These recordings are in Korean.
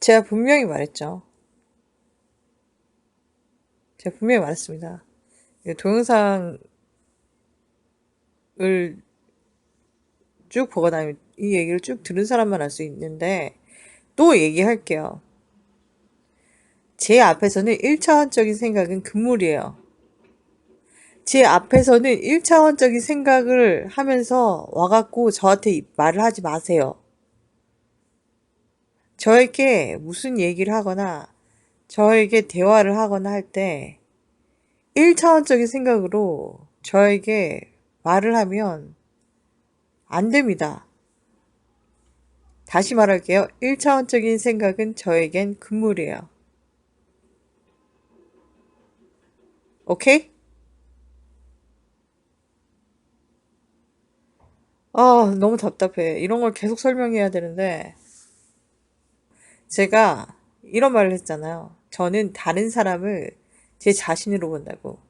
제가 분명히 말했죠. 제가 분명히 말했습니다. 동영상을 쭉 보고 나면 이 얘기를 쭉 들은 사람만 알 수 있는데 또 얘기할게요. 제 앞에서는 1차원적인 생각은 금물이에요. 제 앞에서는 1차원적인 생각을 하면서 와갖고 저한테 말을 하지 마세요. 저에게 무슨 얘기를 하거나 저에게 대화를 하거나 할 때 1차원적인 생각으로 저에게 말을 하면 안 됩니다. 다시 말할게요. 1차원적인 생각은 저에겐 금물이에요. 오케이? 너무 답답해. 이런 걸 계속 설명해야 되는데, 제가 이런 말을 했잖아요. 저는 다른 사람을 제 자신으로 본다고.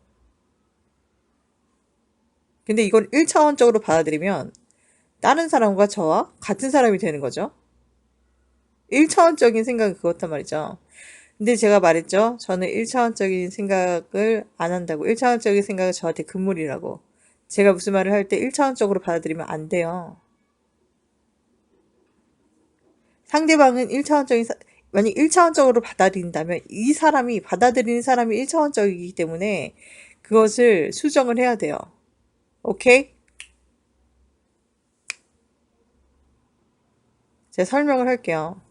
근데 이걸 1차원적으로 받아들이면 다른 사람과 저와 같은 사람이 되는 거죠. 1차원적인 생각은 그렇단 말이죠. 근데 제가 말했죠. 저는 1차원적인 생각을 안 한다고. 1차원적인 생각은 저한테 금물이라고. 제가 무슨 말을 할 때 1차원적으로 받아들이면 안 돼요. 상대방은 만약 1차원적으로 받아들인다면 이 사람이, 받아들이는 사람이 1차원적이기 때문에 그것을 수정을 해야 돼요. 오케이? 제가 설명을 할게요.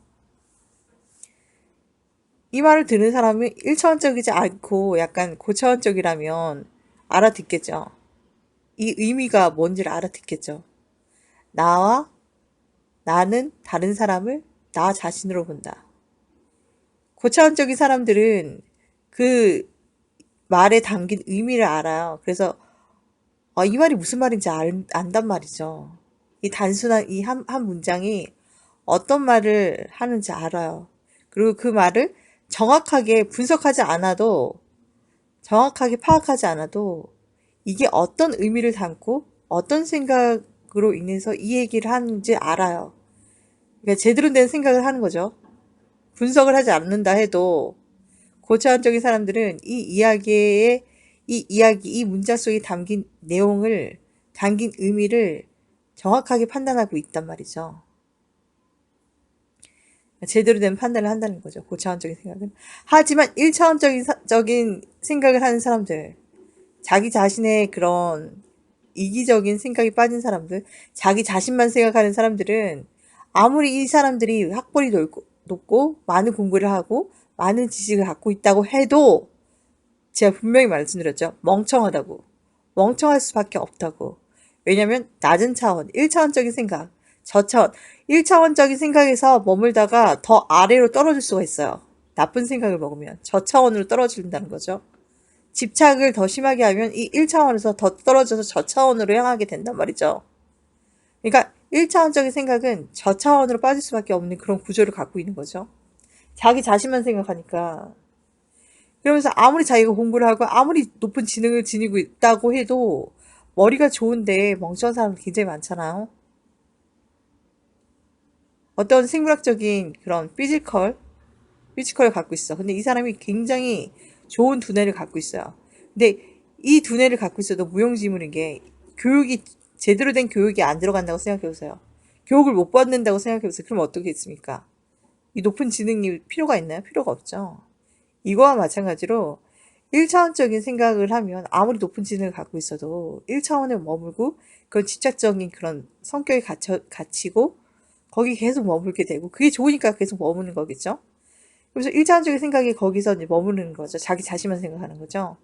이 말을 듣는 사람은 1차원적이지 않고 약간 고차원적이라면 알아듣겠죠. 이 의미가 뭔지를 알아듣겠죠. 나와 나는 다른 사람을 나 자신으로 본다. 고차원적인 사람들은 그 말에 담긴 의미를 알아요. 그래서 이 말이 무슨 말인지 안단 말이죠. 이 단순한 이 한 문장이 어떤 말을 하는지 알아요. 그리고 그 말을 정확하게 분석하지 않아도, 정확하게 파악하지 않아도 이게 어떤 의미를 담고 어떤 생각으로 인해서 이 얘기를 하는지 알아요. 그러니까 제대로 된 생각을 하는 거죠. 분석을 하지 않는다 해도 고차원적인 사람들은 이 문자 속에 담긴 내용을, 담긴 의미를 정확하게 판단하고 있단 말이죠. 제대로 된 판단을 한다는 거죠. 고차원적인 생각은. 하지만 1차원적인 생각을 하는 사람들, 자기 자신의 그런 이기적인 생각이 빠진 사람들, 자기 자신만 생각하는 사람들은 아무리 이 사람들이 학벌이 높고 많은 공부를 하고 많은 지식을 갖고 있다고 해도 제가 분명히 말씀드렸죠. 멍청하다고. 멍청할 수밖에 없다고. 왜냐면 낮은 차원, 1차원적인 생각, 저차원, 1차원적인 생각에서 머물다가 더 아래로 떨어질 수가 있어요. 나쁜 생각을 먹으면 저차원으로 떨어진다는 거죠. 집착을 더 심하게 하면 이 1차원에서 더 떨어져서 저차원으로 향하게 된단 말이죠. 그러니까 1차원적인 생각은 저차원으로 빠질 수밖에 없는 그런 구조를 갖고 있는 거죠. 자기 자신만 생각하니까. 그러면서 아무리 자기가 공부를 하고 아무리 높은 지능을 지니고 있다고 해도 머리가 좋은데 멍청한 사람 굉장히 많잖아요. 어떤 생물학적인 그런 피지컬을 갖고 있어. 근데 이 사람이 굉장히 좋은 두뇌를 갖고 있어요. 근데 이 두뇌를 갖고 있어도 무용지물인 게 제대로 된 교육이 안 들어간다고 생각해 보세요. 교육을 못 받는다고 생각해 보세요. 그럼 어떻겠습니까? 이 높은 지능이 필요가 있나요? 필요가 없죠. 이거와 마찬가지로 1차원적인 생각을 하면 아무리 높은 지능을 갖고 있어도 1차원에 머물고 그런 집착적인 그런 성격이 갇히고 거기 계속 머물게 되고 그게 좋으니까 계속 머무는 거겠죠. 그래서 1차원적인 생각이 거기서 이제 머무르는 거죠. 자기 자신만 생각하는 거죠.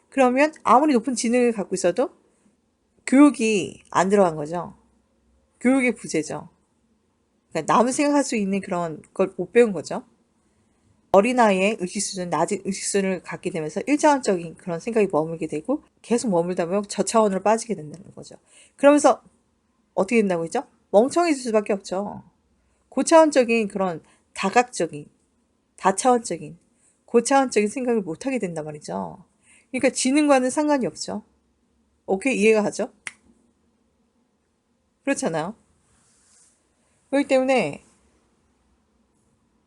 그러면 아무리 높은 지능을 갖고 있어도 교육이 안 들어간 거죠. 교육의 부재죠. 그러니까 남을 생각할 수 있는 그런 걸 못 배운 거죠. 어린아이의 낮은 의식수준을 갖게 되면서 1차원적인 그런 생각이 머물게 되고 계속 머물다 보면 저차원으로 빠지게 된다는 거죠. 그러면서 어떻게 된다고 했죠? 멍청해질 수밖에 없죠. 고차원적인 그런 다각적인, 다차원적인, 고차원적인 생각을 못하게 된단 말이죠. 그러니까 지능과는 상관이 없죠. 오케이, 이해가 가죠? 그렇잖아요. 그렇기 때문에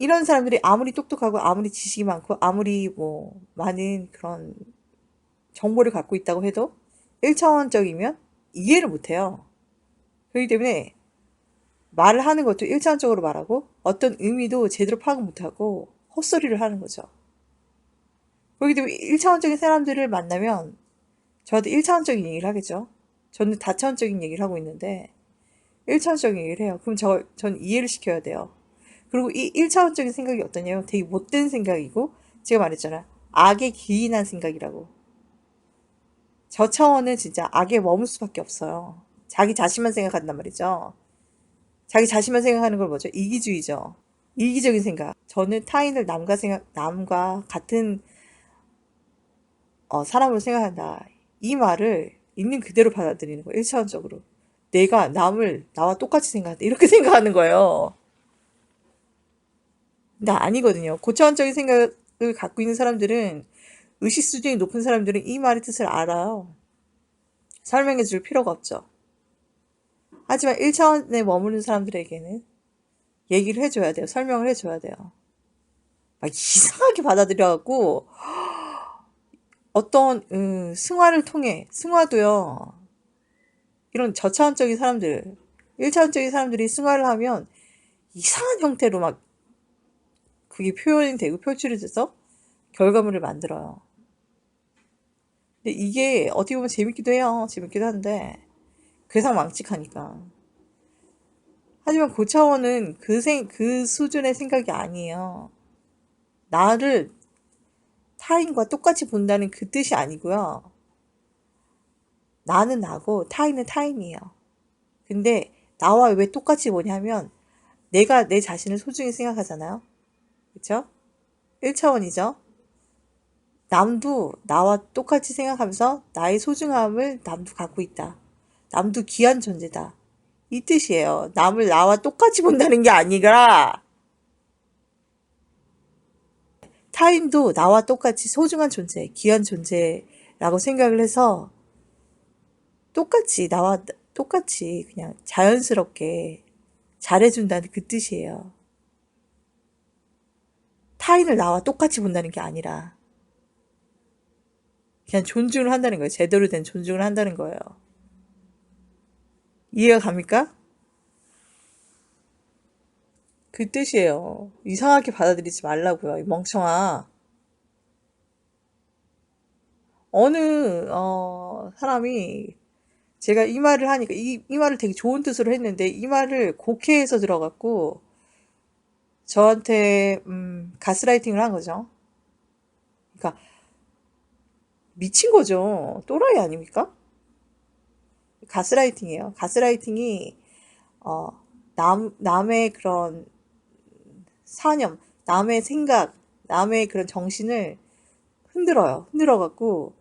이런 사람들이 아무리 똑똑하고 아무리 지식이 많고 아무리 뭐 많은 그런 정보를 갖고 있다고 해도 1차원적이면 이해를 못해요. 그렇기 때문에 말을 하는 것도 1차원적으로 말하고 어떤 의미도 제대로 파악 못하고 헛소리를 하는 거죠. 그렇기 때문에 1차원적인 사람들을 만나면 저한테 1차원적인 얘기를 하겠죠. 저는 다차원적인 얘기를 하고 있는데 1차원적인 얘기를 해요. 그럼 전 이해를 시켜야 돼요. 그리고 이 1차원적인 생각이 어떠냐면 되게 못된 생각이고 제가 말했잖아요. 악에 기인한 생각이라고. 저 차원은 진짜 악에 머물 수밖에 없어요. 자기 자신만 생각한단 말이죠. 자기 자신만 생각하는 걸 뭐죠? 이기주의죠. 이기적인 생각. 저는 타인을 남과 같은 사람으로 생각한다. 이 말을 있는 그대로 받아들이는 거예요. 1차원적으로. 내가 남을 나와 똑같이 생각한다. 이렇게 생각하는 거예요. 근데 아니거든요. 고차원적인 생각을 갖고 있는 사람들은 의식 수준이 높은 사람들은 이 말의 뜻을 알아요. 설명해 줄 필요가 없죠. 하지만 1차원에 머무는 사람들에게는 얘기를 해줘야 돼요. 설명을 해줘야 돼요. 막 이상하게 받아들여갖고 어떤 승화를 통해 승화도요. 이런 저차원적인 사람들 1차원적인 사람들이 승화를 하면 이상한 형태로 막 그게 표현이 되고 표출이 돼서 결과물을 만들어요. 근데 이게 어떻게 보면 재밌기도 해요. 재밌기도 한데 그래서 망측하니까. 하지만 고차원은 그 수준의 생각이 아니에요. 나를 타인과 똑같이 본다는 그 뜻이 아니고요. 나는 나고 타인은 타인이에요. 근데 나와 왜 똑같이 보냐면 내가 내 자신을 소중히 생각하잖아요. 그쵸? 1차원이죠. 남도 나와 똑같이 생각하면서 나의 소중함을 남도 갖고 있다. 남도 귀한 존재다. 이 뜻이에요. 남을 나와 똑같이 본다는 게 아니라 타인도 나와 똑같이 소중한 존재, 귀한 존재라고 생각을 해서 나와 똑같이 그냥 자연스럽게 잘해준다는 그 뜻이에요. 타인을 나와 똑같이 본다는 게 아니라 그냥 존중을 한다는 거예요. 제대로 된 존중을 한다는 거예요. 이해가 갑니까? 그 뜻이에요. 이상하게 받아들이지 말라고요. 이 멍청아. 어느 사람이 제가 이 말을 하니까 이 말을 되게 좋은 뜻으로 했는데 이 말을 곡해해서 들어갔고 저한테 가스라이팅을 한 거죠. 그러니까 미친 거죠. 또라이 아닙니까? 가스라이팅이에요. 가스라이팅이 어, 남의 그런 사념, 남의 생각, 남의 그런 정신을 흔들어갖고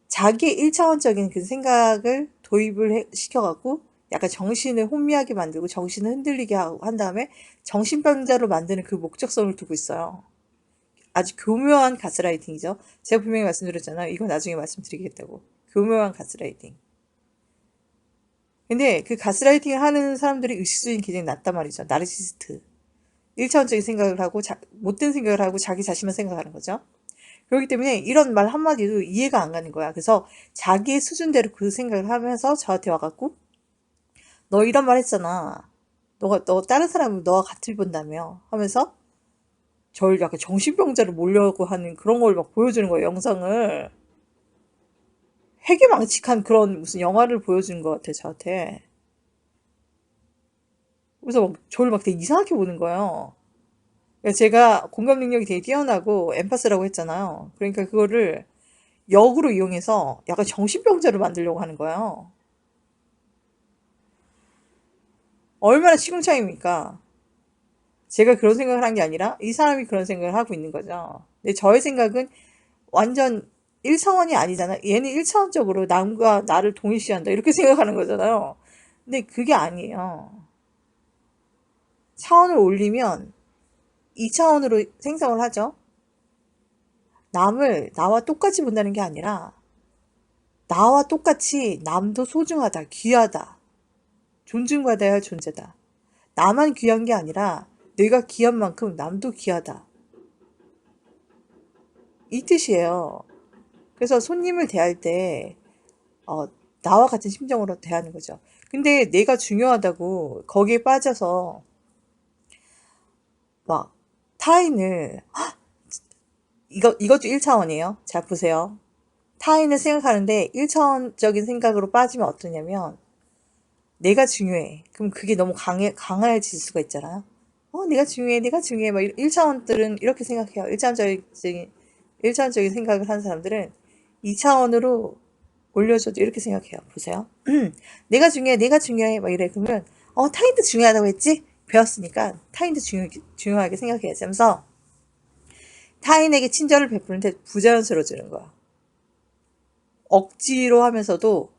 자기의 1차원적인 그 생각을 도입을 시켜갖고 약간 정신을 혼미하게 만들고 정신을 흔들리게 한 다음에 정신병자로 만드는 그 목적성을 두고 있어요. 아주 교묘한 가스라이팅이죠. 제가 분명히 말씀드렸잖아요. 이거 나중에 말씀드리겠다고. 교묘한 가스라이팅. 근데 그 가스라이팅을 하는 사람들이 의식수준이 굉장히 낮단 말이죠. 나르시스트. 1차원적인 생각을 하고 못된 생각을 하고 자기 자신만 생각하는 거죠. 그렇기 때문에 이런 말 한마디도 이해가 안 가는 거야. 그래서 자기의 수준대로 그 생각을 하면서 저한테 와갖고 너 이런 말 했잖아. 너 다른 사람은 너와 같이 본다며 하면서 저를 약간 정신병자를 몰려고 하는 그런 걸 막 보여주는 거예요. 영상을. 해괴망측한 그런 무슨 영화를 보여주는 것 같아 저한테. 그래서 막 저를 막 되게 이상하게 보는 거예요. 그러니까 제가 공감 능력이 되게 뛰어나고 엠파스라고 했잖아요. 그러니까 그거를 역으로 이용해서 약간 정신병자를 만들려고 하는 거예요. 얼마나 시궁창입니까? 제가 그런 생각을 한 게 아니라 이 사람이 그런 생각을 하고 있는 거죠. 근데 저의 생각은 완전 1차원이 아니잖아. 얘는 1차원적으로 남과 나를 동일시한다. 이렇게 생각하는 거잖아요. 근데 그게 아니에요. 차원을 올리면 2차원으로 생성을 하죠. 남을 나와 똑같이 본다는 게 아니라 나와 똑같이 남도 소중하다, 귀하다, 존중받아야 할 존재다. 나만 귀한 게 아니라 내가 귀한 만큼 남도 귀하다. 이 뜻이에요. 그래서 손님을 대할 때 나와 같은 심정으로 대하는 거죠. 근데 내가 중요하다고 거기에 빠져서 막 타인을 이것도 1차원이에요. 자, 보세요. 타인을 생각하는데 1차원적인 생각으로 빠지면 어떠냐면 내가 중요해. 그럼 그게 너무 강해질 수가 있잖아요. 내가 중요해, 내가 중요해. 막 1차원들은 이렇게 생각해요. 1차원적인 생각을 하는 사람들은 2차원으로 올려줘도 이렇게 생각해요. 보세요. 내가 중요해, 내가 중요해. 막 이래. 그러면, 타인도 중요하다고 했지? 배웠으니까 타인도 중요하게 생각해야지 하면서 타인에게 친절을 베푸는데 부자연스러워지는 거야. 억지로 하면서도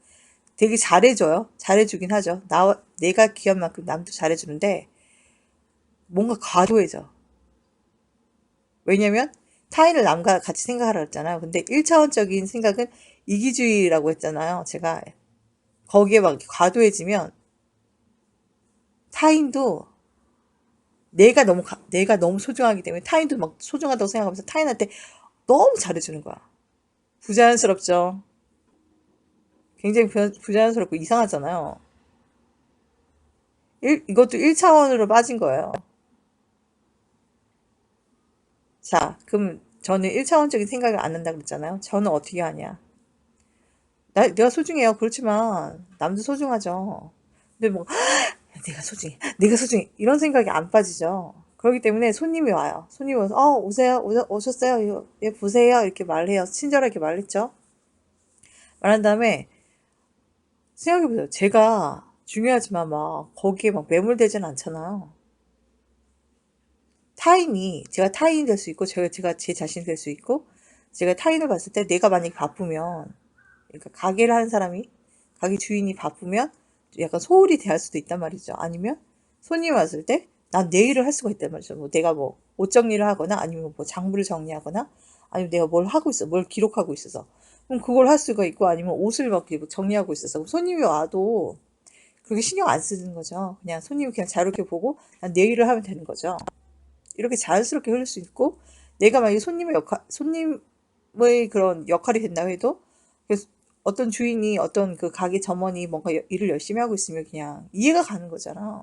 되게 잘해줘요. 잘해주긴 하죠. 내가 귀한 만큼 남도 잘해주는데 뭔가 과도해져. 왜냐면 타인을 남과 같이 생각하라 했잖아요. 근데 1차원적인 생각은 이기주의라고 했잖아요. 제가 거기에 막 과도해지면 타인도 내가 너무 소중하기 때문에 타인도 막 소중하다고 생각하면서 타인한테 너무 잘해주는 거야. 부자연스럽죠. 굉장히 부자연스럽고 이상하잖아요. 이것도 1차원으로 빠진 거예요. 자, 그럼 저는 1차원적인 생각을 안 한다고 그랬잖아요. 저는 어떻게 하냐. 내가 소중해요. 그렇지만 남도 소중하죠. 근데 뭐 내가 소중해 이런 생각이 안 빠지죠. 그렇기 때문에 손님이 와요. 손님이 와서 오셨어요. 예, 보세요. 이렇게 말해요. 친절하게 말했죠. 말한 다음에 생각해보세요. 제가 중요하지만 막 거기에 막 매몰되진 않잖아요. 제가 타인이 될 수 있고 제가 제 자신이 될 수 있고 제가 타인을 봤을 때 내가 만약에 바쁘면 그러니까 가게를 하는 사람이 가게 주인이 바쁘면 약간 소홀히 대할 수도 있단 말이죠. 아니면 손님 왔을 때 난 내 일을 할 수가 있단 말이죠. 뭐 내가 뭐 옷 정리를 하거나 아니면 뭐 장부를 정리하거나 아니면 내가 뭘 하고 있어, 뭘 기록하고 있어서 그럼 그걸 할 수가 있고 아니면 옷을 막 정리하고 있어서 그럼 손님이 와도 그렇게 신경 안 쓰는 거죠. 그냥 손님이 그냥 자유롭게 보고 난 내 일을 하면 되는 거죠. 이렇게 자연스럽게 흐를 수 있고 내가 만약에 손님의 그런 역할이 된다고 해도 어떤 주인이 어떤 그 가게 점원이 뭔가 일을 열심히 하고 있으면 그냥 이해가 가는 거잖아.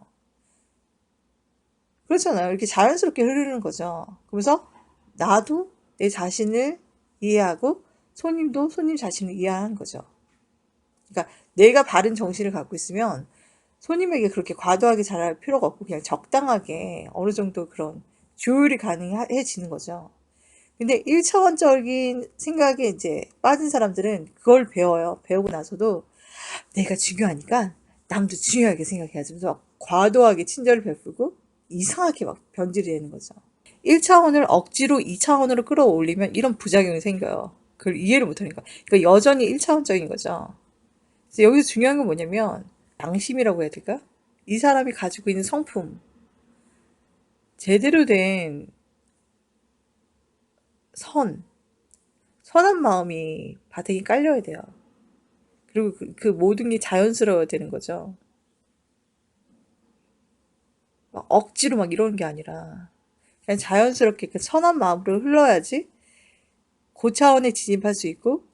그렇잖아요. 이렇게 자연스럽게 흐르는 거죠. 그래서 나도 내 자신을 이해하고 손님도 손님 자신을 이해하는 거죠. 그러니까 내가 바른 정신을 갖고 있으면 손님에게 그렇게 과도하게 잘할 필요가 없고 그냥 적당하게 어느 정도 그런 조율이 가능해지는 거죠. 근데 1차원적인 생각에 이제 빠진 사람들은 그걸 배워요. 배우고 나서도 내가 중요하니까 남도 중요하게 생각해야지. 그래서 막 과도하게 친절을 베풀고 이상하게 막 변질이 되는 거죠. 1차원을 억지로 2차원으로 끌어올리면 이런 부작용이 생겨요. 그걸 이해를 못하니까. 그러니까 여전히 1차원적인 거죠. 그래서 여기서 중요한 건 뭐냐면 양심이라고 해야 될까? 이 사람이 가지고 있는 성품, 제대로 된 선, 선한 마음이 바닥에 깔려야 돼요. 그리고 그 모든 게 자연스러워야 되는 거죠. 막 억지로 막 이러는 게 아니라 그냥 자연스럽게 그 선한 마음으로 흘러야지 고차원에 진입할 수 있고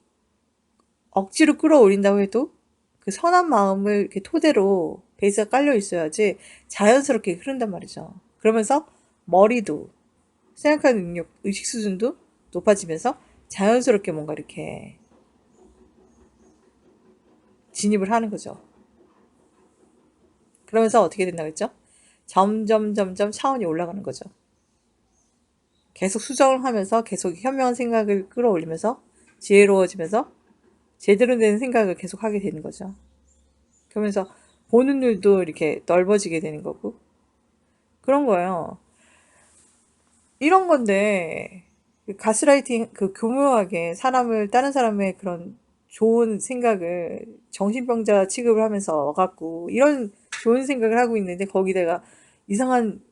억지로 끌어올린다고 해도 그 선한 마음을 이렇게 토대로 베이스가 깔려 있어야지 자연스럽게 흐른단 말이죠. 그러면서 머리도 생각하는 능력, 의식 수준도 높아지면서 자연스럽게 뭔가 이렇게 진입을 하는 거죠. 그러면서 어떻게 된다고 했죠? 점점 차원이 올라가는 거죠. 계속 수정을 하면서 계속 현명한 생각을 끌어올리면서 지혜로워지면서 제대로 된 생각을 계속 하게 되는 거죠. 그러면서 보는 눈도 이렇게 넓어지게 되는 거고 그런 거예요. 이런 건데 가스라이팅 교묘하게 다른 사람의 그런 좋은 생각을 정신병자 취급을 하면서 와갖고 이런 좋은 생각을 하고 있는데 거기다가 이상한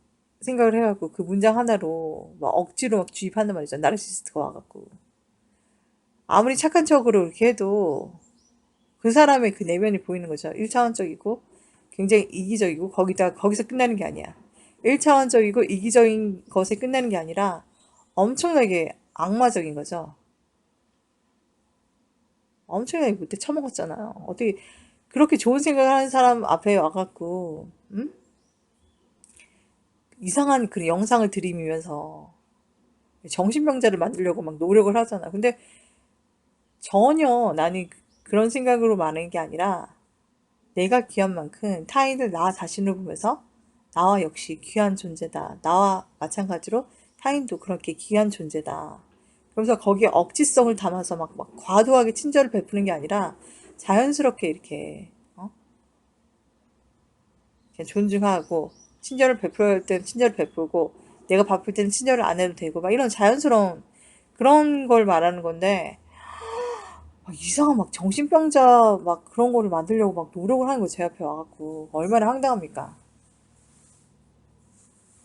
생각을 해갖고 그 문장 하나로 막 억지로 막 주입한단 말이죠. 나르시스트가 와갖고 아무리 착한 척으로 이렇게 해도 그 사람의 그 내면이 보이는 거죠. 1차원적이고 굉장히 이기적이고 거기서 끝나는 게 아니야. 1차원적이고 이기적인 것에 끝나는 게 아니라 엄청나게 악마적인 거죠. 엄청나게 못돼 처먹었잖아요. 어떻게 그렇게 좋은 생각을 하는 사람 앞에 와갖고 이상한 그 영상을 들이미면서 정신병자를 만들려고 막 노력을 하잖아. 근데 전혀 나는 그런 생각으로 말하는 게 아니라 내가 귀한 만큼 타인을 나 자신을 보면서 나와 역시 귀한 존재다. 나와 마찬가지로 타인도 그렇게 귀한 존재다. 그래서 거기에 억지성을 담아서 막 과도하게 친절을 베푸는 게 아니라 자연스럽게 이렇게 그냥 존중하고 친절을 베풀어야 할 때는 친절을 베풀고 내가 바쁠 때는 친절을 안 해도 되고 막 이런 자연스러운 그런 걸 말하는 건데 이상한 막 정신병자 막 그런 거를 만들려고 막 노력을 하는 거 제 앞에 와갖고 얼마나 황당합니까?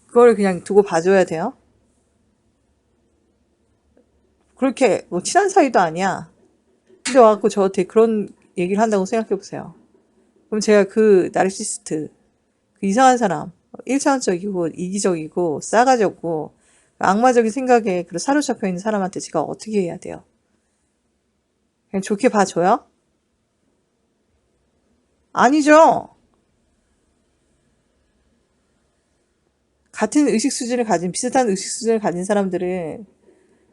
그걸 그냥 두고 봐줘야 돼요? 그렇게 뭐 친한 사이도 아니야. 근데 와갖고 저한테 그런 얘기를 한다고 생각해보세요. 그럼 제가 그 나르시스트, 그 이상한 사람, 1차원적이고 이기적이고 싸가지고 악마적인 생각에 사로잡혀 있는 사람한테 제가 어떻게 해야 돼요? 그냥 좋게 봐줘요? 아니죠. 같은 의식 수준을 가진 비슷한 의식 수준을 가진 사람들은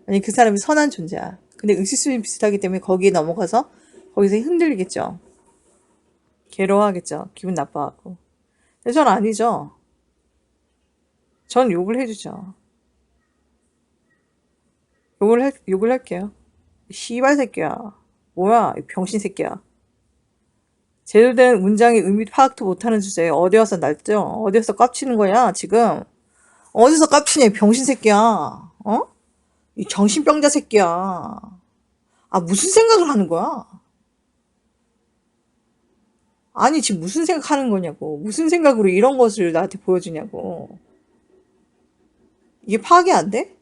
아니 그 사람이 선한 존재야. 근데 의식 수준이 비슷하기 때문에 거기에 넘어가서 거기서 흔들리겠죠. 괴로워하겠죠. 기분 나빠하고. 근데 전 아니죠. 전 욕을 해주죠. 욕을 할게요. 씨발 새끼야. 뭐야, 이 병신 새끼야. 제대로 된 문장의 의미 파악도 못하는 주제에 어디 와서 날죠? 어디 서 깝치는 거야, 지금? 어디서 깝치냐, 이 병신 새끼야. 어? 이 정신병자 새끼야. 아, 무슨 생각을 하는 거야? 아니, 지금 무슨 생각하는 거냐고. 무슨 생각으로 이런 것을 나한테 보여주냐고. 이게 파악이 안 돼?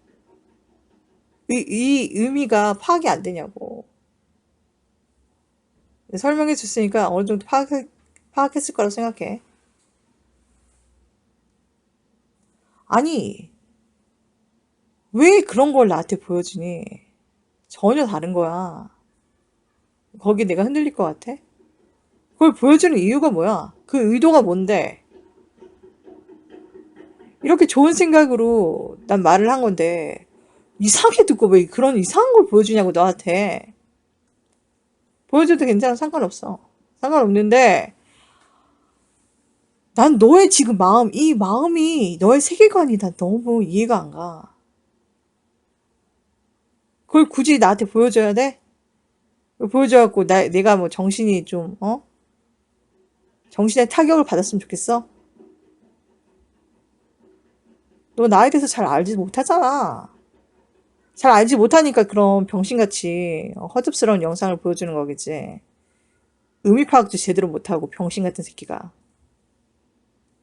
이 의미가 파악이 안 되냐고. 설명해 줬으니까 어느 정도 파악했을 거라고 생각해. 아니, 왜 그런 걸 나한테 보여주니? 전혀 다른 거야. 거기에 내가 흔들릴 것 같아? 그걸 보여주는 이유가 뭐야? 그 의도가 뭔데? 이렇게 좋은 생각으로 난 말을 한 건데, 이상하게 듣고 왜 그런 이상한 걸 보여주냐고, 너한테. 보여줘도 괜찮아. 상관없어. 상관없는데, 난 너의 지금 마음, 이 마음이 너의 세계관이 다 너무 이해가 안 가. 그걸 굳이 나한테 보여줘야 돼? 보여줘갖고 내가 뭐 정신이 좀 정신에 타격을 받았으면 좋겠어? 너 나에 대해서 잘 알지 못하잖아. 잘 알지 못하니까 그런 병신같이 허접스러운 영상을 보여주는 거겠지. 의미 파악도 제대로 못하고 병신 같은 새끼가.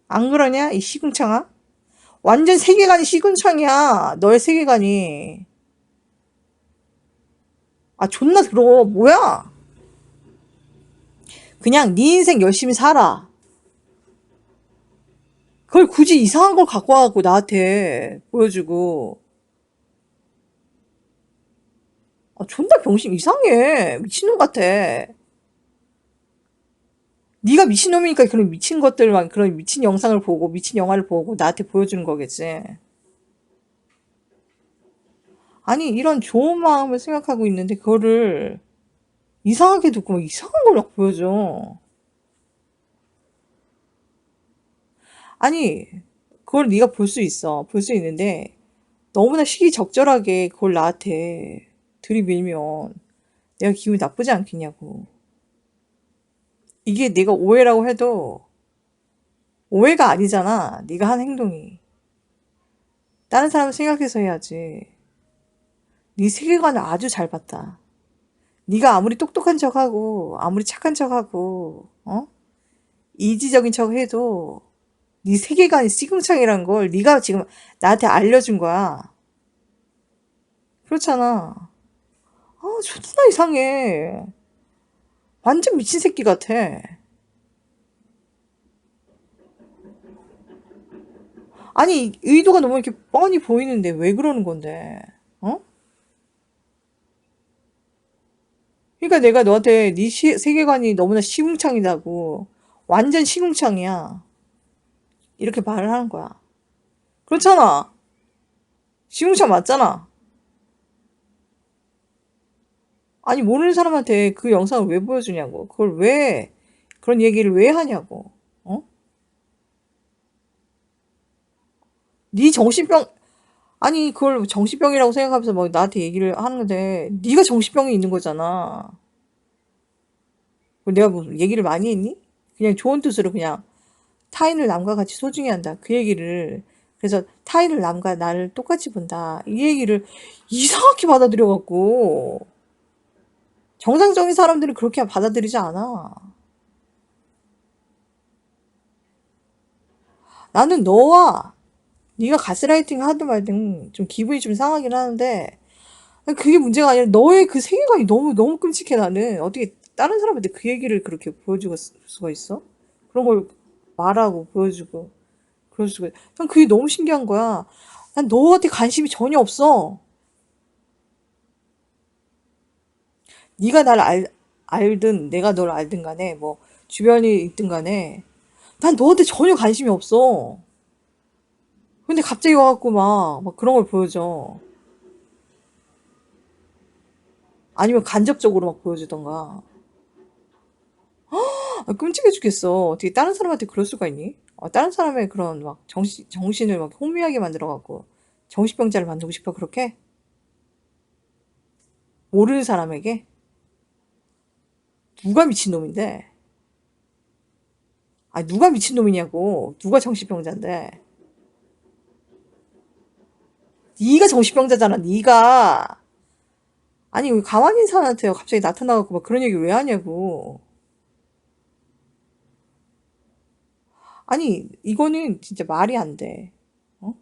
안 그러냐? 이 시궁창아? 완전 세계관이 시궁창이야. 너의 세계관이. 아 존나 들어. 뭐야? 그냥 네 인생 열심히 살아. 그걸 굳이 이상한 걸 갖고 와갖고 나한테 보여주고. 아, 존나 병신 이상해. 미친놈 같아. 네가 미친놈이니까 그런 미친 것들만 그런 미친 영상을 보고 미친 영화를 보고 나한테 보여주는 거겠지. 아니 이런 좋은 마음을 생각하고 있는데 그거를 이상하게 듣고 막 이상한 걸 막 보여줘. 아니 그걸 네가 볼 수 있어. 볼 수 있는데 너무나 시기적절하게 그걸 나한테 들이밀면 내가 기분이 나쁘지 않겠냐고. 이게 내가 오해라고 해도 오해가 아니잖아. 네가 한 행동이. 다른 사람을 생각해서 해야지. 네 세계관을 아주 잘 봤다. 네가 아무리 똑똑한 척하고 아무리 착한 척하고 이지적인 척해도 네 세계관이 시궁창이란 걸 네가 지금 나한테 알려준 거야. 그렇잖아. 아, 존나 이상해. 완전 미친 새끼 같아. 아니, 의도가 너무 이렇게 뻔히 보이는데 왜 그러는 건데? 어? 그러니까 내가 너한테 네 세계관이 너무나 시궁창이다고. 완전 시궁창이야. 이렇게 말을 하는 거야. 그렇잖아. 시궁창 맞잖아. 아니, 모르는 사람한테 그 영상을 왜 보여주냐고. 그걸 왜, 그런 얘기를 왜 하냐고. 어? 네 정신병, 아니, 그걸 정신병이라고 생각하면서 막 나한테 얘기를 하는데, 네가 정신병이 있는 거잖아. 내가 뭐 얘기를 많이 했니? 그냥 좋은 뜻으로 그냥 타인을 남과 같이 소중히 한다. 그 얘기를. 그래서 타인을 남과 나를 똑같이 본다. 이 얘기를 이상하게 받아들여갖고. 정상적인 사람들은 그렇게 받아들이지 않아. 나는 너와 네가 가스라이팅 하든 말든 좀 기분이 좀 상하긴 하는데 그게 문제가 아니라 너의 그 세계관이 너무 끔찍해 나는. 어떻게 다른 사람한테 그 얘기를 그렇게 보여줄 수가 있어? 그런 걸 말하고 보여주고 그럴 수가. 난 그게 너무 신기한 거야. 난 너한테 관심이 전혀 없어. 네가 날 알든 내가 널 알든 간에 뭐 주변에 있든 간에 난 너한테 전혀 관심이 없어. 근데 갑자기 와갖고 막 그런 걸 보여줘. 아니면 간접적으로 막 보여주던가. 아, 끔찍해 죽겠어. 어떻게 다른 사람한테 그럴 수가 있니? 다른 사람의 그런 막 정신을 막 혼미하게 만들어갖고 정신병자를 만들고 싶어, 그렇게? 모르는 사람에게? 누가 미친놈인데? 아, 누가 미친놈이냐고. 누가 정신병자인데? 네가 정신병자잖아, 네가. 아니, 왜 가만히 있는 사람한테 갑자기 나타나갖고 막 그런 얘기 왜 하냐고. 아니, 이거는 진짜 말이 안 돼. 어?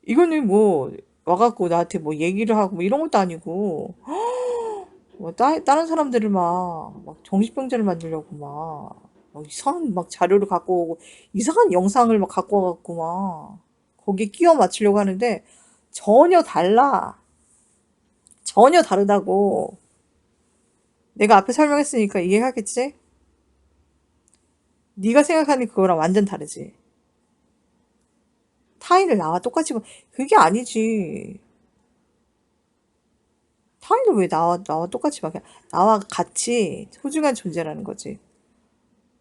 이거는 뭐, 와갖고 나한테 뭐 얘기를 하고 뭐 이런 것도 아니고, 뭐, 다른 사람들을 막 정신병자를 만들려고 막 이상한 막 자료를 갖고 오고, 이상한 영상을 막 갖고 와갖고 거기에 끼워 맞추려고 하는데, 전혀 달라. 전혀 다르다고. 내가 앞에 설명했으니까 이해하겠지? 네가 생각하는 그거랑 완전 다르지. 타인을 나와 똑같이 그게 아니지. 타인을 왜 나와 똑같이 봐. 나와 같이 소중한 존재라는 거지.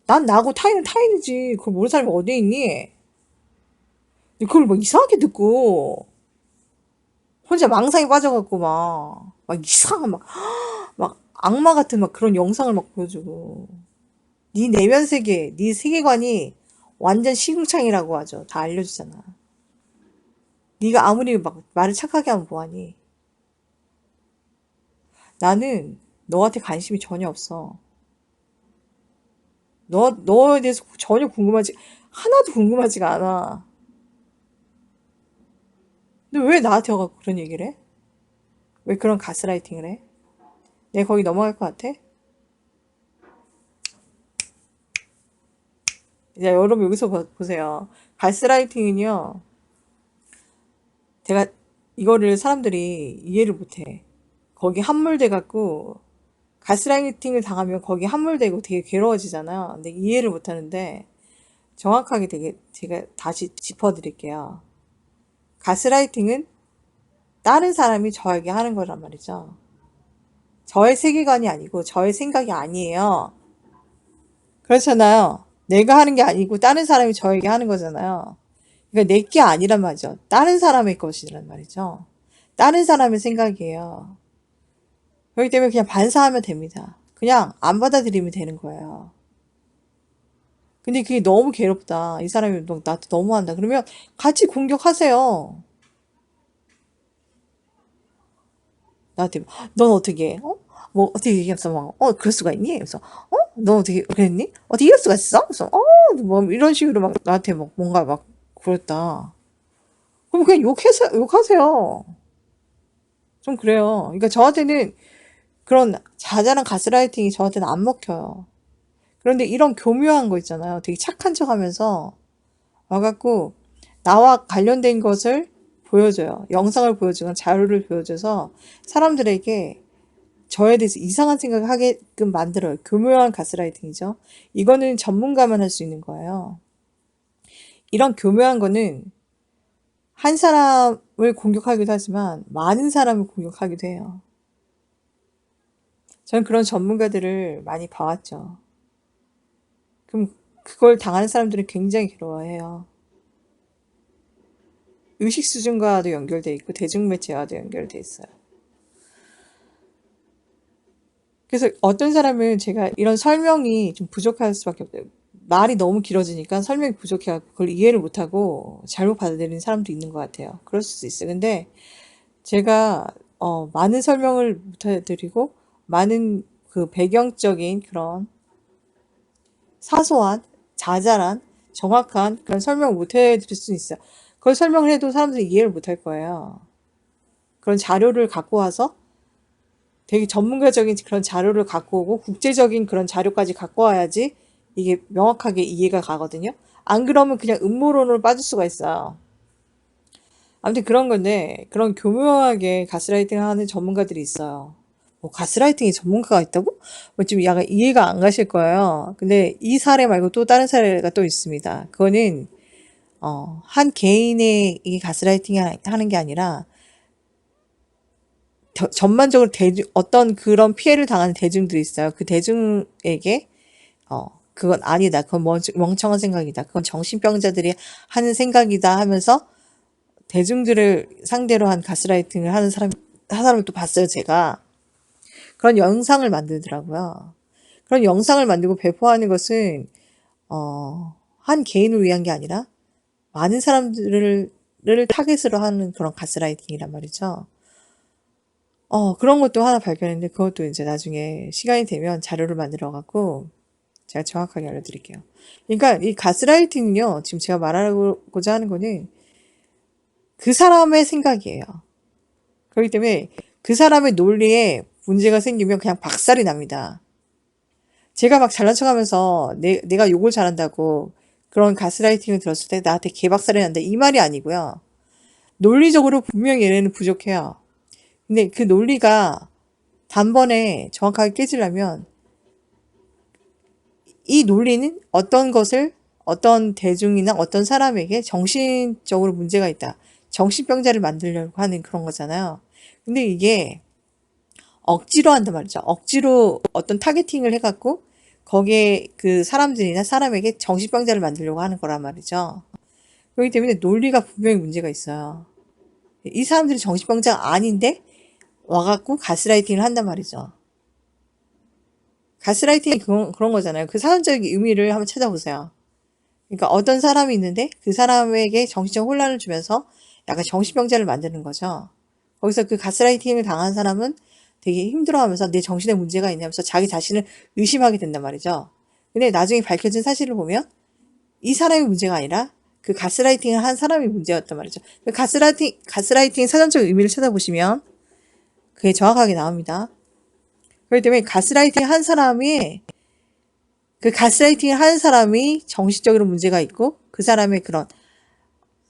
난 나고 타인은 타인이지. 그걸 모르는 사람이 어디 있니? 그걸 막 이상하게 듣고 혼자 망상에 빠져갖고 막 이상한 막 악마 같은 막 그런 영상을 막 보여주고. 네 내면 세계, 네 세계관이 완전 시궁창이라고 하죠. 다 알려주잖아. 네가 아무리 막 말을 착하게 하면 뭐하니? 나는 너한테 관심이 전혀 없어. 너에 대해서 전혀 하나도 궁금하지가 않아. 근데 왜 나한테 와갖고 그런 얘기를 해? 왜 그런 가스라이팅을 해? 내가 거기 넘어갈 것 같아? 이제 여러분 여기서 보세요. 가스라이팅은요, 제가 이거를 사람들이 이해를 못해. 거기 함몰돼갖고, 가스라이팅을 당하면 거기 함몰되고 되게 괴로워지잖아요. 근데 이해를 못하는데, 정확하게 되게 제가 다시 짚어드릴게요. 가스라이팅은 다른 사람이 저에게 하는 거란 말이죠. 저의 세계관이 아니고 저의 생각이 아니에요. 그렇잖아요. 내가 하는 게 아니고 다른 사람이 저에게 하는 거잖아요. 그러니까 내 게 아니란 말이죠. 다른 사람의 것이란 말이죠. 다른 사람의 생각이에요. 그렇기 때문에 그냥 반사하면 됩니다. 그냥 안 받아들이면 되는 거예요. 근데 그게 너무 괴롭다. 이 사람이 나한테 너무한다. 그러면 같이 공격하세요. 나한테 넌 어떻게 해? 뭐 어떻게 얘기했어? 막 그럴 수가 있니? 그래서 너 어떻게 그랬니? 어떻게 이럴 수가 있어? 그래서 뭐 이런 식으로 막 나한테 막 뭔가 막 그랬다. 그럼 그냥 욕하세요. 좀 그래요. 그러니까 저한테는 그런 자잘한 가스라이팅이 저한테는 안 먹혀요. 그런데 이런 교묘한 거 있잖아요. 되게 착한 척 하면서 와갖고 나와 관련된 것을 보여줘요. 영상을 보여주거나 자료를 보여줘서 사람들에게 저에 대해서 이상한 생각을 하게끔 만들어요. 교묘한 가스라이팅이죠. 이거는 전문가만 할 수 있는 거예요. 이런 교묘한 거는 한 사람을 공격하기도 하지만 많은 사람을 공격하기도 해요. 저는 그런 전문가들을 많이 봐왔죠. 그럼 그걸 당하는 사람들은 굉장히 괴로워해요. 의식 수준과도 연결돼 있고 대중매체와도 연결돼 있어요. 그래서 어떤 사람은 제가 이런 설명이 좀 부족할 수밖에 없어요. 말이 너무 길어지니까 설명이 부족해갖고 그걸 이해를 못하고 잘못 받아들이는 사람도 있는 것 같아요. 그럴 수도 있어요. 근데 제가 많은 설명을 못해드리고 많은 그 배경적인 그런 사소한 자잘한 정확한 그런 설명을 못해드릴 수 있어요. 그걸 설명을 해도 사람들이 이해를 못할 거예요. 그런 자료를 갖고 와서 되게 전문가적인 그런 자료를 갖고 오고 국제적인 그런 자료까지 갖고 와야지 이게 명확하게 이해가 가거든요. 안 그러면 그냥 음모론으로 빠질 수가 있어요. 아무튼 그런 건데 그런 교묘하게 가스라이팅 하는 전문가들이 있어요. 뭐 가스라이팅에 전문가가 있다고? 뭐 좀 약간 이해가 안 가실 거예요. 근데 이 사례 말고 또 다른 사례가 또 있습니다. 그거는 한 개인의 이 가스라이팅 하는 게 아니라 전반적으로 어떤 그런 피해를 당하는 대중들이 있어요. 그 대중에게 그건 아니다. 그건 멍청한 생각이다. 그건 정신병자들이 하는 생각이다 하면서 대중들을 상대로 한 가스라이팅을 하는 사람을 또 봤어요, 제가. 그런 영상을 만들더라고요. 그런 영상을 만들고 배포하는 것은, 한 개인을 위한 게 아니라 많은 사람들을 타겟으로 하는 그런 가스라이팅이란 말이죠. 그런 것도 하나 발견했는데 그것도 이제 나중에 시간이 되면 자료를 만들어 갖고 제가 정확하게 알려드릴게요. 그러니까 이 가스라이팅은요, 지금 제가 말하고자 하는 거는 그 사람의 생각이에요. 그렇기 때문에 그 사람의 논리에 문제가 생기면 그냥 박살이 납니다. 제가 막 잘난 척하면서 내가 욕을 잘한다고 그런 가스라이팅을 들었을 때 나한테 개박살이 난다 이 말이 아니고요. 논리적으로 분명히 얘네는 부족해요. 근데 그 논리가 단번에 정확하게 깨지려면 이 논리는 어떤 것을 어떤 대중이나 어떤 사람에게 정신적으로 문제가 있다. 정신병자를 만들려고 하는 그런 거잖아요. 근데 이게 억지로 한단 말이죠. 억지로 어떤 타겟팅을 해갖고 거기에 그 사람들이나 사람에게 정신병자를 만들려고 하는 거란 말이죠. 그렇기 때문에 논리가 분명히 문제가 있어요. 이 사람들이 정신병자가 아닌데 와갖고 가스라이팅을 한단 말이죠. 가스라이팅이 그런 거잖아요. 그 사전적인 의미를 한번 찾아보세요. 그러니까 어떤 사람이 있는데 그 사람에게 정신적 혼란을 주면서 약간 정신병자를 만드는 거죠. 거기서 그 가스라이팅을 당한 사람은 되게 힘들어하면서 내 정신에 문제가 있냐면서 자기 자신을 의심하게 된단 말이죠. 근데 나중에 밝혀진 사실을 보면 이 사람이 문제가 아니라 그 가스라이팅을 한 사람이 문제였단 말이죠. 그 가스라이팅의 사전적 의미를 찾아보시면 그게 정확하게 나옵니다. 그렇기 때문에 그 가스라이팅을 하는 사람이 정신적으로 문제가 있고 그 사람의 그런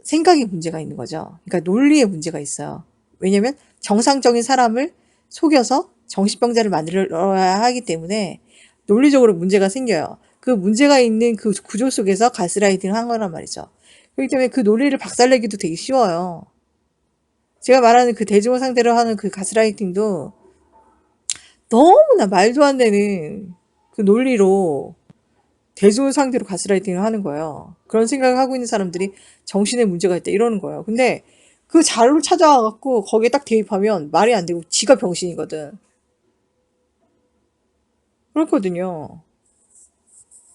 생각에 문제가 있는 거죠. 그러니까 논리에 문제가 있어요. 왜냐면 정상적인 사람을 속여서 정신병자를 만들어야 하기 때문에 논리적으로 문제가 생겨요. 그 문제가 있는 그 구조 속에서 가스라이팅을 한 거란 말이죠. 그렇기 때문에 그 논리를 박살내기도 되게 쉬워요. 제가 말하는 그 대중을 상대로 하는 그 가스라이팅도 너무나 말도 안 되는 그 논리로 대중을 상대로 가스라이팅을 하는 거예요. 그런 생각을 하고 있는 사람들이 정신에 문제가 있다 이러는 거예요. 근데 그 자료를 찾아와갖고 거기에 딱 대입하면 말이 안 되고 지가 병신이거든. 그렇거든요.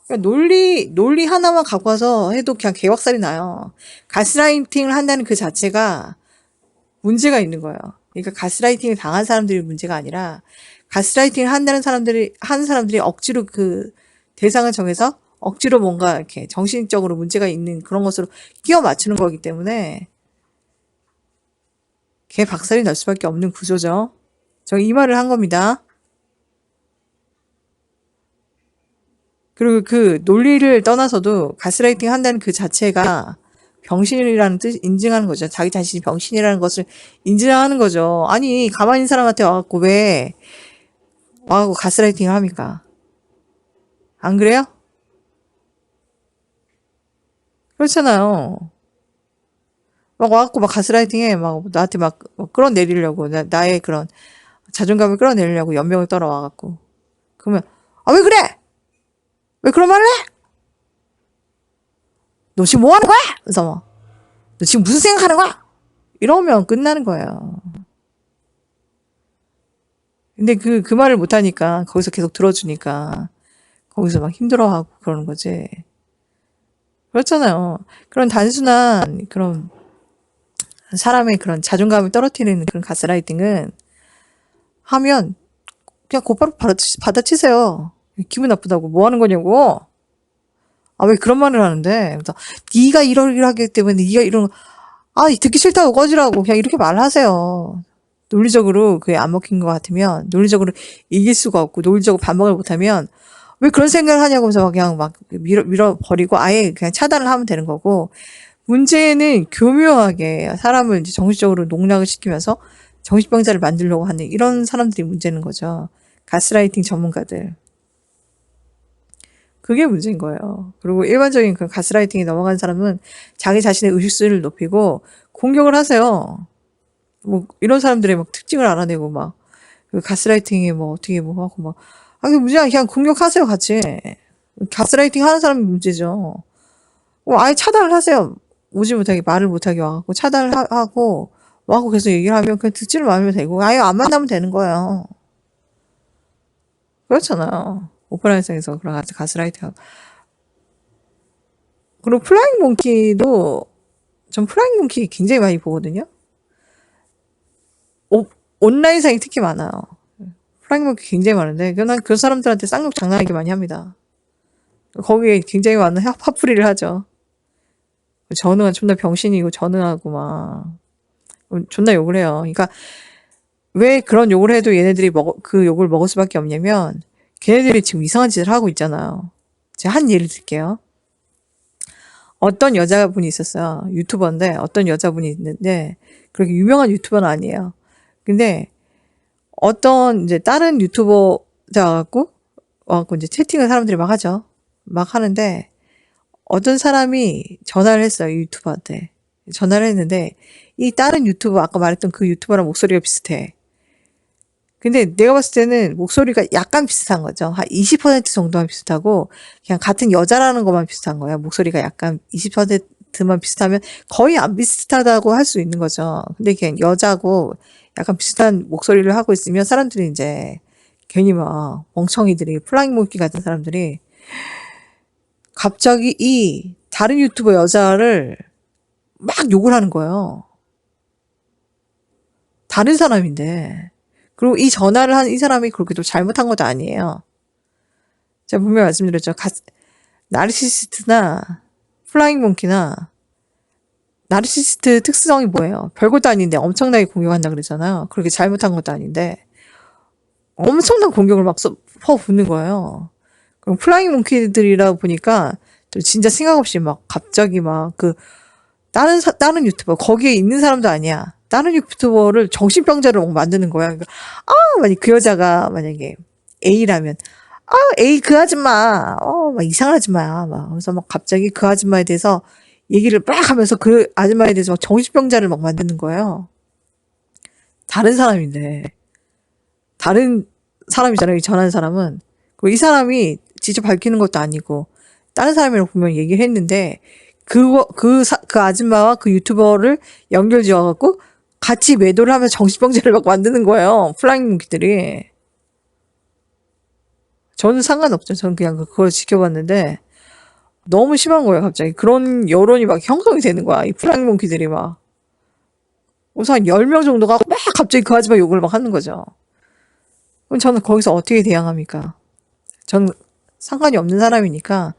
그러니까 논리 하나만 갖고 와서 해도 그냥 개박살이 나요. 가스라이팅을 한다는 그 자체가 문제가 있는 거예요. 그러니까 가스라이팅을 당한 사람들이 문제가 아니라 가스라이팅을 하는 사람들이 억지로 그 대상을 정해서 억지로 뭔가 이렇게 정신적으로 문제가 있는 그런 것으로 끼워 맞추는 거기 때문에 개 박살이 날 수밖에 없는 구조죠. 저 이 말을 한 겁니다. 그리고 그 논리를 떠나서도 가스라이팅 한다는 그 자체가 병신이라는 뜻 인증하는 거죠. 자기 자신이 병신이라는 것을 인증하는 거죠. 아니 가만히 있는 사람한테 와갖고 왜 와갖고 가스라이팅을 합니까? 안 그래요? 그렇잖아요. 막 와갖고 막 가스라이팅해 막 나한테 막 끌어내리려고 나의 그런 자존감을 끌어내리려고 연병을 떨어와갖고 그러면 아 왜 그래? 왜 그런 말을 해? 너 지금 뭐 하는 거야? 그래서 뭐, 너 지금 무슨 생각하는 거야? 이러면 끝나는 거예요. 근데 그 말을 못하니까, 거기서 계속 들어주니까, 거기서 막 힘들어하고 그러는 거지. 그렇잖아요. 그런 단순한, 그런, 사람의 그런 자존감을 떨어뜨리는 그런 가스라이팅은 하면, 그냥 곧바로 받아치세요. 기분 나쁘다고. 뭐 하는 거냐고. 아, 왜 그런 말을 하는데? 그래서, 네가 이러기를 하기 때문에 네가 이런, 아, 듣기 싫다고 꺼지라고. 그냥 이렇게 말하세요. 논리적으로 그게 안 먹힌 것 같으면, 논리적으로 이길 수가 없고, 논리적으로 반박을 못하면, 왜 그런 생각을 하냐고 해서 그냥 막 밀어버리고 아예 그냥 차단을 하면 되는 거고, 문제는 교묘하게 사람을 이제 정신적으로 농락을 시키면서 정신병자를 만들려고 하는 이런 사람들이 문제는 거죠. 가스라이팅 전문가들. 그게 문제인 거예요. 그리고 일반적인 그 가스라이팅에 넘어간 사람은 자기 자신의 의식수를 높이고 공격을 하세요. 뭐 이런 사람들의 막 특징을 알아내고 막 그 가스라이팅이 뭐 어떻게 뭐 하고 막 그 문제야 그냥 공격하세요 같이. 가스라이팅 하는 사람이 문제죠. 아예 차단을 하세요. 오지 못하게 말을 못하게 와갖고 차단을 하고 와갖고 계속 얘기를 하면 그냥 듣지를 말면 되고 아예 안 만나면 되는 거예요. 그렇잖아요. 오프라인상에서 그런 가스라이팅. 그리고 플라잉 몽키도 전 플라잉 몽키 굉장히 많이 보거든요. 온라인상이 특히 많아요. 플라잉 몽키 굉장히 많은데 난 그 사람들한테 쌍욕 장난하게 많이 합니다. 거기에 굉장히 많은 화풀이를 하죠. 전우가 존나 병신이고 전우하고 막 존나 욕을 해요. 그러니까 왜 그런 욕을 해도 얘네들이 그 욕을 먹을 수밖에 없냐면 걔네들이 지금 이상한 짓을 하고 있잖아요. 제가 한 예를 들게요. 어떤 여자분이 있었어요. 유튜버인데 어떤 여자분이 있는데 그렇게 유명한 유튜버는 아니에요. 근데 어떤 이제 다른 유튜버자 와갖고 이제 채팅을 사람들이 막 하죠. 막 하는데 어떤 사람이 전화를 했어요. 이 유튜버한테. 전화를 했는데 이 다른 유튜버 아까 말했던 그 유튜버랑 목소리가 비슷해. 근데 내가 봤을 때는 목소리가 약간 비슷한 거죠. 한 20% 정도만 비슷하고 그냥 같은 여자라는 것만 비슷한 거예요. 목소리가 약간 20%만 비슷하면 거의 안 비슷하다고 할 수 있는 거죠. 근데 그냥 여자고 약간 비슷한 목소리를 하고 있으면 사람들이 이제 괜히 막 멍청이들이 플라잉 몽키 같은 사람들이 갑자기 이 다른 유튜버 여자를 막 욕을 하는 거예요. 다른 사람인데. 그리고 이 전화를 한 이 사람이 그렇게 또 잘못한 것도 아니에요. 제가 분명히 말씀드렸죠. 나르시시스트나 플라잉 몽키나 나르시시스트 특성이 뭐예요? 별것도 아닌데 엄청나게 공격한다 그러잖아요. 그렇게 잘못한 것도 아닌데 엄청난 공격을 막 퍼붓는 거예요. 그럼 플라잉 몽키들이라 보니까 또 진짜 생각 없이 막 갑자기 막 다른 유튜버 거기에 있는 사람도 아니야. 다른 유튜버를 정신병자로 막 만드는 거야. 그러니까 만약 그 여자가 만약에 A라면 A 그 아줌마 막 이상한 아줌마야. 막 그래서 막 갑자기 그 아줌마에 대해서 얘기를 막 하면서 그 아줌마에 대해서 막 정신병자를 막 만드는 거예요. 다른 사람인데 다른 사람이잖아요. 이 전화한 사람은. 그리고 이 사람이 직접 밝히는 것도 아니고 다른 사람이라고 분명히 얘기를 했는데 그 아줌마와 그 유튜버를 연결 지어갖고 같이 매도를 하면서 정신병자를 막 만드는 거예요. 플라잉 몽키들이. 저는 상관없죠. 저는 그냥 그걸 지켜봤는데 너무 심한 거예요. 갑자기 그런 여론이 막 형성이 되는 거야. 이 플라잉 몽키들이 막. 우선 한 10명 정도가 막 갑자기 그 아줌마 욕을 막 하는 거죠. 그럼 저는 거기서 어떻게 대항합니까? 저는 상관이 없는 사람이니까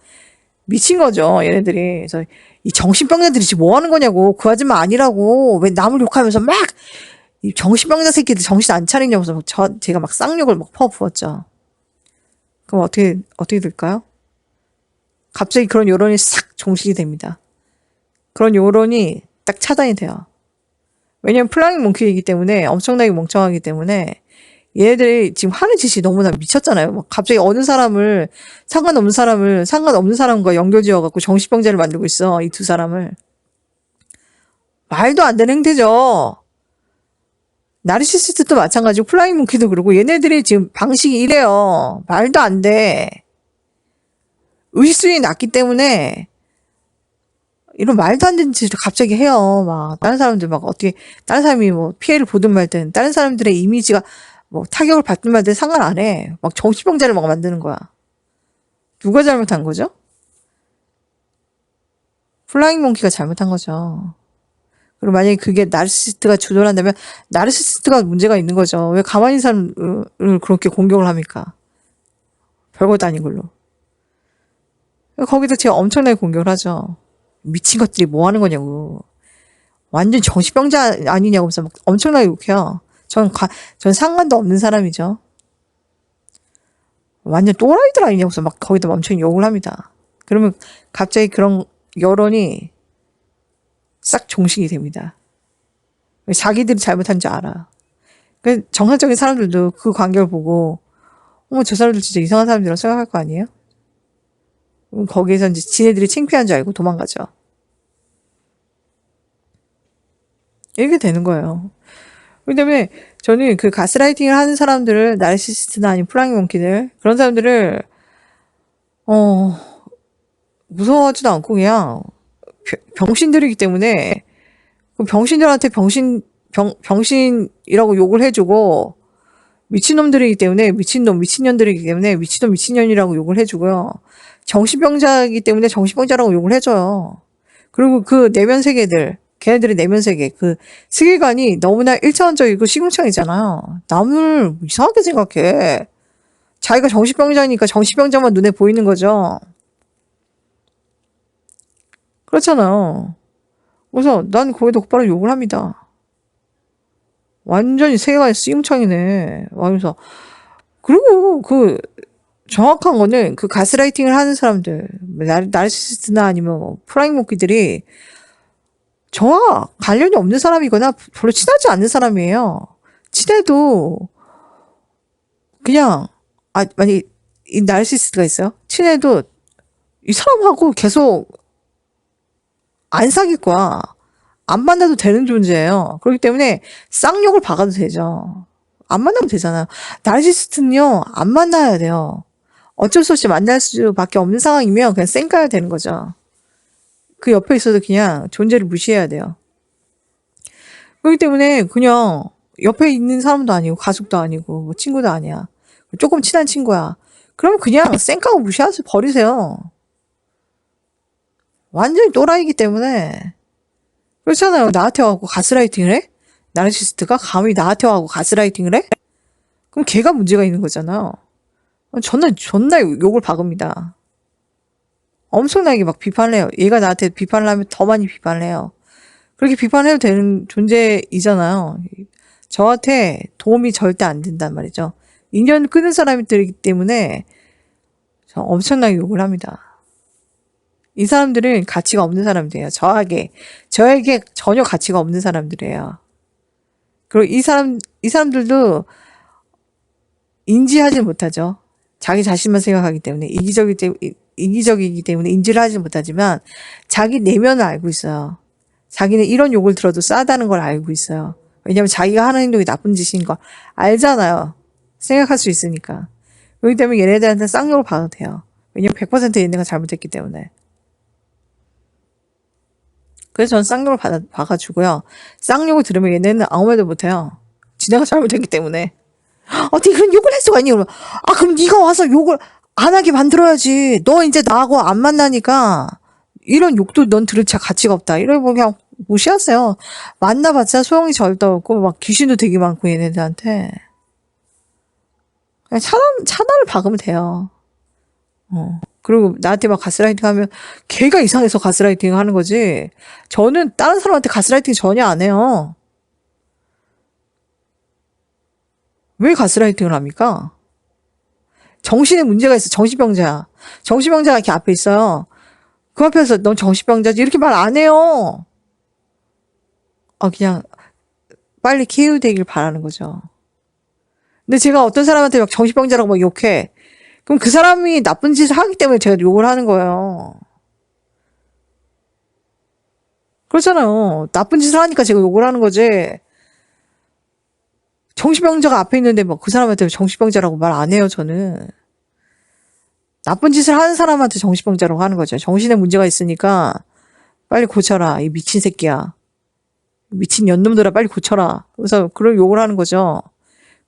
미친 거죠, 얘네들이. 그래서 이 정신병자들이 지금 뭐 하는 거냐고. 그 아줌마 아니라고. 왜 남을 욕하면서 막, 이 정신병자 새끼들 정신 안 차리냐고 해서 제가 막 쌍욕을 막 퍼부었죠. 그럼 어떻게 될까요? 갑자기 그런 여론이 싹 종식이 됩니다. 그런 여론이 딱 차단이 돼요. 왜냐면 플라잉 몽키이기 때문에 엄청나게 멍청하기 때문에 얘네들이 지금 하는 짓이 너무나 미쳤잖아요. 막 갑자기 어느 사람을 상관없는 사람과 연결지어갖고 정신병자를 만들고 있어. 이 두 사람을. 말도 안 되는 행태죠. 나르시시스트도 마찬가지고 플라잉 몽키도 그러고 얘네들이 지금 방식이 이래요. 말도 안 돼. 의식수준이 낮기 때문에 이런 말도 안 되는 짓을 갑자기 해요. 막 다른 사람들 막 어떻게 다른 사람이 뭐 피해를 보든 말든 다른 사람들의 이미지가 뭐 타격을 받든 말든 상관 안 해. 막 정신병자를 막 만드는 거야. 누가 잘못한 거죠? 플라잉 몽키가 잘못한 거죠. 그리고 만약에 그게 나르시시스트가 주도를 한다면 나르시시스트가 문제가 있는 거죠. 왜 가만히 있는 사람을 그렇게 공격을 합니까? 별것도 아닌 걸로. 거기서 제가 엄청나게 공격을 하죠. 미친 것들이 뭐 하는 거냐고. 완전 정신병자 아니냐고 하면서 막 엄청나게 욕해요. 전 상관도 없는 사람이죠. 완전 또라이들 아니냐고 해서 막 거기다 엄청 욕을 합니다. 그러면 갑자기 그런 여론이 싹 종식이 됩니다. 자기들이 잘못한 줄 알아. 정상적인 사람들도 그 광경을 보고 어머 저 사람들 진짜 이상한 사람들이라고 생각할 거 아니에요? 거기에서 이제 지네들이 창피한 줄 알고 도망가죠. 이렇게 되는 거예요. 그렇기 때문에 저는 그 가스라이팅을 하는 사람들을 나르시시스트나 아니면 플라잉 몽키들 그런 사람들을 무서워하지도 않고 그냥 병신들이기 때문에 그 병신들한테 병신이라고 욕을 해주고 미친놈들이기 때문에 미친년들이기 때문에 미친놈 미친년이라고 욕을 해주고요. 정신병자이기 때문에 정신병자라고 욕을 해줘요. 그리고 그 내면 세계들 걔네들의 내면 세계 그 세계관이 너무나 일차원적이고 시궁창이잖아요. 남을 이상하게 생각해. 자기가 정신병자니까 정신병자만 눈에 보이는 거죠. 그렇잖아요. 그래서 난 거기다 곧바로 욕을 합니다. 완전히 세계관이 시궁창이네. 하면서 그리고 그 정확한 거는 그 가스라이팅을 하는 사람들 나르시시스트나 아니면 뭐 플라잉 몽키들이 저와 관련이 없는 사람이거나 별로 친하지 않는 사람이에요. 친해도 그냥 만약에 이 나르시시스트가 있어요. 친해도 이 사람하고 계속 안 사귈 거야. 안 만나도 되는 존재예요. 그렇기 때문에 쌍욕을 박아도 되죠. 안 만나면 되잖아요. 나르시시스트는요. 안 만나야 돼요. 어쩔 수 없이 만날 수밖에 없는 상황이면 그냥 쌩까야 되는 거죠. 그 옆에 있어도 그냥 존재를 무시해야 돼요. 그렇기 때문에 그냥 옆에 있는 사람도 아니고 가족도 아니고 뭐 친구도 아니야. 조금 친한 친구야. 그럼 그냥 쌩까고 무시하세요. 버리세요. 완전히 또라이기 때문에 그렇잖아요. 나한테 와갖고 가스라이팅을 해? 나르시스트가 감히 나한테 와갖고 가스라이팅을 해? 그럼 걔가 문제가 있는 거잖아요. 존나 욕을 박읍니다. 엄청나게 막 비판을 해요. 얘가 나한테 비판을 하면 더 많이 비판을 해요. 그렇게 비판해도 되는 존재이잖아요. 저한테 도움이 절대 안 된단 말이죠. 인연 끊은 사람들이기 때문에 저 엄청나게 욕을 합니다. 이 사람들은 가치가 없는 사람들이에요. 저에게 전혀 가치가 없는 사람들이에요. 그리고 이 사람들도 인지하지 못하죠. 자기 자신만 생각하기 때문에 이기적이기 때문에 인지를 하지 못하지만 자기 내면을 알고 있어요. 자기는 이런 욕을 들어도 싸다는 걸 알고 있어요. 왜냐면 자기가 하는 행동이 나쁜 짓인 걸 알잖아요. 생각할 수 있으니까. 그렇기 때문에 얘네들한테 쌍욕을 받아도 돼요. 왜냐면 100% 얘네가 잘못했기 때문에. 그래서 저는 쌍욕을 박아주고요. 쌍욕을 들으면 얘네는 아무 말도 못해요. 지네가 잘못했기 때문에. 어떻게 그런 욕을 할 수가 있니? 그러면 그럼 네가 와서 욕을 안 하게 만들어야지. 너 이제 나하고 안 만나니까 이런 욕도 넌 들을 가치가 없다. 이러고 그냥 무시하세요. 만나봤자 소용이 절대 없고 막 귀신도 되게 많고 얘네들한테. 그냥 차단을 박으면 돼요. 그리고 나한테 막 가스라이팅 하면 걔가 이상해서 가스라이팅 하는 거지. 저는 다른 사람한테 가스라이팅 전혀 안 해요. 왜 가스라이팅을 합니까? 정신에 문제가 있어. 정신병자야. 정신병자가 이렇게 앞에 있어요. 그 앞에서 넌 정신병자지 이렇게 말 안 해요. 그냥 빨리 KO 되길 바라는 거죠. 근데 제가 어떤 사람한테 막 정신병자라고 막 욕해. 그럼 그 사람이 나쁜 짓을 하기 때문에 제가 욕을 하는 거예요. 그렇잖아요. 나쁜 짓을 하니까 제가 욕을 하는 거지. 정신병자가 앞에 있는데 뭐 그 사람한테 정신병자라고 말 안 해요, 저는. 나쁜 짓을 하는 사람한테 정신병자라고 하는 거죠. 정신에 문제가 있으니까 빨리 고쳐라. 이 미친 새끼야. 미친 년놈들아 빨리 고쳐라. 그래서 그런 욕을 하는 거죠.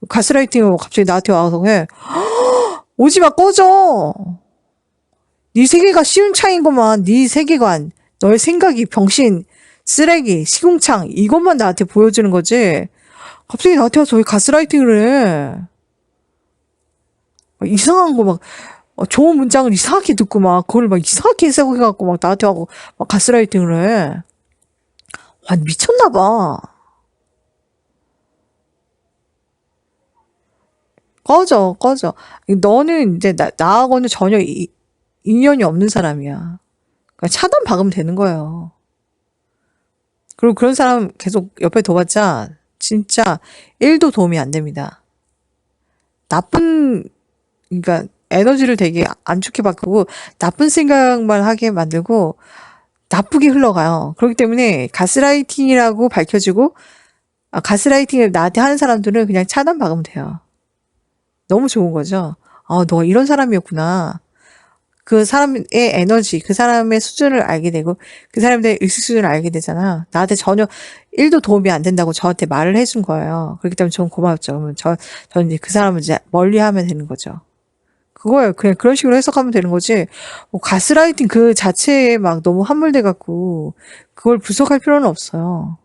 가스라이팅을 갑자기 나한테 와서 해. 오지 마, 꺼져. 네 세계가 시운창인구만. 네 세계관, 너의 생각이 병신, 쓰레기, 시궁창 이것만 나한테 보여주는 거지. 갑자기 나한테 와서 왜 가스라이팅을 해. 막 이상한 거 막 좋은 문장을 이상하게 듣고 막 그걸 막 이상하게 해석해갖고 막 나한테 하고 막 가스라이팅을 해. 와, 미쳤나 봐. 꺼져, 꺼져. 너는 이제 나하고는 전혀 인연이 없는 사람이야. 그러니까 차단 박으면 되는 거예요. 그리고 그런 사람 계속 옆에 둬봤자 진짜 1도 도움이 안 됩니다. 그러니까 에너지를 되게 안 좋게 바꾸고 나쁜 생각만 하게 만들고 나쁘게 흘러가요. 그렇기 때문에 가스라이팅이라고 밝혀지고 가스라이팅을 나한테 하는 사람들은 그냥 차단 박으면 돼요. 너무 좋은 거죠. 너가 이런 사람이었구나. 그 사람의 에너지, 그 사람의 수준을 알게 되고 그 사람의 의식 수준을 알게 되잖아. 나한테 전혀 1도 도움이 안 된다고 저한테 말을 해준 거예요. 그렇기 때문에 저는 고맙죠. 그러면 저는 이제 그 사람을 이제 멀리하면 되는 거죠. 그거예요. 그냥 그런 식으로 해석하면 되는 거지. 뭐 가스라이팅 그 자체에 막 너무 함몰돼 갖고 그걸 분석할 필요는 없어요.